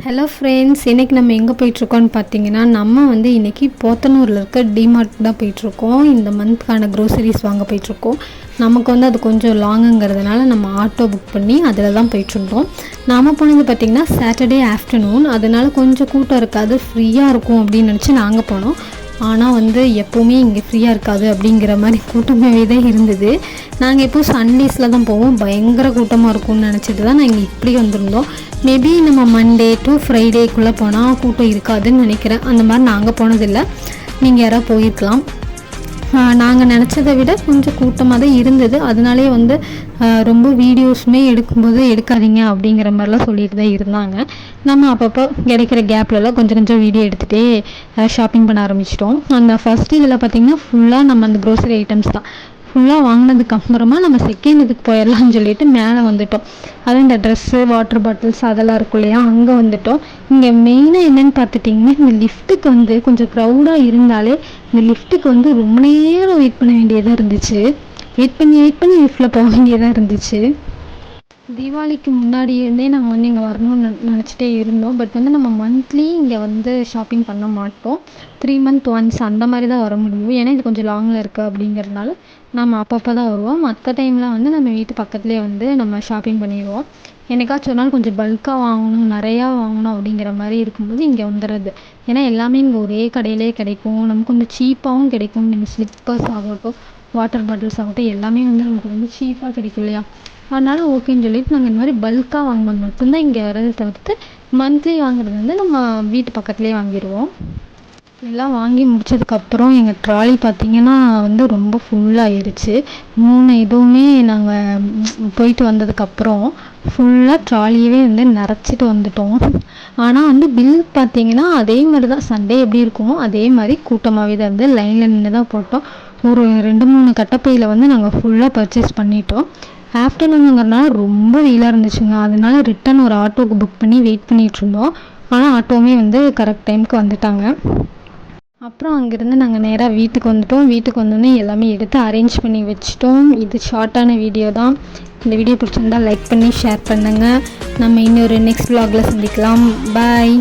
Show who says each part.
Speaker 1: Hello friends, இன்றைக்கி நம்ம எங்கே போயிட்டுருக்கோன்னு பார்த்தீங்கன்னா, நம்ம இன்றைக்கி போத்தனூரில் இருக்க டிமார்ட் தான் போயிட்டுருக்கோம். இந்த மந்த்க்கான க்ரோசரிஸ் வாங்க போயிட்டுருக்கோம். நமக்கு அது கொஞ்சம் லாங்குங்கிறதுனால நம்ம ஆட்டோ புக் பண்ணி அதில் தான் போயிட்டுருந்தோம். நாம் போனது பார்த்திங்கன்னா சாட்டர்டே ஆஃப்டர்நூன், அதனால் கொஞ்சம் கூட்டம் இருக்காது, ஃப்ரீயாக இருக்கும் அப்படின்னு நினச்சி நாங்கள் போனோம். ஆனால் எப்போவுமே இங்கே ஃப்ரீயாக இருக்காது அப்படிங்கிற மாதிரி கூட்டமாகவே தான் இருந்தது. நாங்கள் எப்போது சண்டேஸில் தான் போவோம், பயங்கர கூட்டமாக இருக்கும்னு நினச்சிட்டு தான் நாங்கள் இப்படி வந்திருந்தோம். மேபி நம்ம மண்டே டு ஃப்ரைடேக்குள்ளே போனால் கூட்டம் இருக்காதுன்னு நினைக்கிறேன். அந்த மாதிரி நாங்கள் போனதில்லை, நீங்கள் யாராவது போயிருக்கலாம். நாங்கள் நினச்சதை விட கொஞ்சம் கூட்டமாக தான் இருந்தது. அதனாலே ரொம்ப வீடியோஸுமே எடுக்கும்போது எடுக்காதீங்க அப்படிங்கிற மாதிரிலாம் சொல்லிட்டு தான் இருந்தாங்க. நம்ம அப்பப்போ கிடைக்கிற கேப்லலாம் கொஞ்சம் கொஞ்சம் வீடியோ எடுத்துகிட்டே ஷாப்பிங் பண்ண ஆரம்பிச்சிட்டோம். அந்த ஃபஸ்ட் இதில் பார்த்திங்கன்னா ஃபுல்லாக நம்ம அந்த க்ரோசரி ஐட்டம்ஸ் தான். ஃபுல்லாக வாங்கினதுக்கு அப்புறமா நம்ம செகண்ட் இதுக்கு போயிடலாம்னு சொல்லிட்டு மேலே வந்துட்டோம். அதுவும் இந்த ட்ரெஸ்ஸு, வாட்டர் பாட்டில்ஸ் அதெல்லாம் இருக்கும் இல்லையா, அங்கே வந்துட்டோம். இங்கே மெயினாக என்னென்னு பார்த்துட்டிங்கன்னா, இந்த லிஃப்ட்டுக்கு கொஞ்சம் க்ரௌடாக இருந்தாலே இந்த லிஃப்ட்டுக்கு ரொம்ப நேரம் வெயிட் பண்ண வேண்டியதாக இருந்துச்சு. வெயிட் பண்ணி லிஃப்ட்டில் போக வேண்டியதாக இருந்துச்சு. தீபாவளிக்கு முன்னாடி இருந்தே நாங்கள் இங்கே வரணும்னு நினச்சிட்டே இருந்தோம். பட் நம்ம மந்த்லி இங்கே ஷாப்பிங் பண்ண மாட்டோம். 3 month ஒன்ஸ் அந்த மாதிரி தான் வர முடியும். ஏன்னா இது கொஞ்சம் லாங்கில் இருக்குது அப்படிங்கிறதுனால நம்ம அப்பப்போ தான் வருவோம். மற்ற டைமில் நம்ம வீட்டு பக்கத்துலேயே நம்ம ஷாப்பிங் பண்ணிடுவோம். என்னைக்காச்சும் ஒரு நாள் கொஞ்சம் பல்காக வாங்கணும், நிறையா வாங்கணும் அப்படிங்கிற மாதிரி இருக்கும்போது இங்கே வந்துடுறது. ஏன்னா எல்லாமே இங்கே ஒரே கடையிலே கிடைக்கும், நமக்கு கொஞ்சம் சீப்பாகவும் கிடைக்கும். நீங்கள் ஸ்லிப்பர்ஸ் ஆகட்டும், வாட்டர் பாட்டில்ஸ் ஆகட்டும், எல்லாமே நமக்கு ரொம்ப சீப்பாக கிடைக்கும் இல்லையா. அதனால் ஓகேன்னு சொல்லிட்டு நாங்கள் இந்த மாதிரி பல்காக வாங்கும்போது மட்டும்தான் இங்கே வரதை தவிர்த்து மந்த்லி வாங்குறது நம்ம வீட்டு பக்கத்துலேயே வாங்கிடுவோம். எல்லாம் வாங்கி முடித்ததுக்கப்புறம் எங்கள் ட்ராலி பார்த்திங்கன்னா ரொம்ப ஃபுல்லாகிடுச்சு. 3 இதுவுமே நாங்கள் போயிட்டு வந்ததுக்கப்புறம் ஃபுல்லாக ட்ராலியவே நிறச்சிட்டு வந்துட்டோம். ஆனால் பில் பார்த்திங்கன்னா அதே மாதிரி தான், சண்டே எப்படி இருக்குமோ அதே மாதிரி கூட்டமாகவே தான் லைனில் நின்று தான் போட்டோம். ஒரு 2-3 கட்டப்பையில் நாங்கள் ஃபுல்லாக பர்ச்சேஸ் பண்ணிட்டோம். ஆஃப்டர்நூனுங்கிறனால ரொம்ப வெயிலாக இருந்துச்சுங்க. அதனால ரிட்டன் ஒரு ஆட்டோவுக்கு புக் பண்ணி வெயிட் பண்ணிகிட்ருந்தோம். ஆனால் ஆட்டோவுமே கரெக்ட் டைமுக்கு வந்துட்டாங்க. அப்புறம் அங்கேருந்து நாங்கள் நேராக வீட்டுக்கு வந்துட்டோம். வீட்டுக்கு வந்தோடனே எல்லாமே எடுத்து அரேஞ்ச் பண்ணி வச்சிட்டோம். இது ஷார்ட்டான வீடியோ தான். இந்த வீடியோ பிடிச்சிருந்தால் லைக் பண்ணி ஷேர் பண்ணுங்கள். நம்ம இன்னொரு நெக்ஸ்ட் vlogல சந்திக்கலாம். பாய்.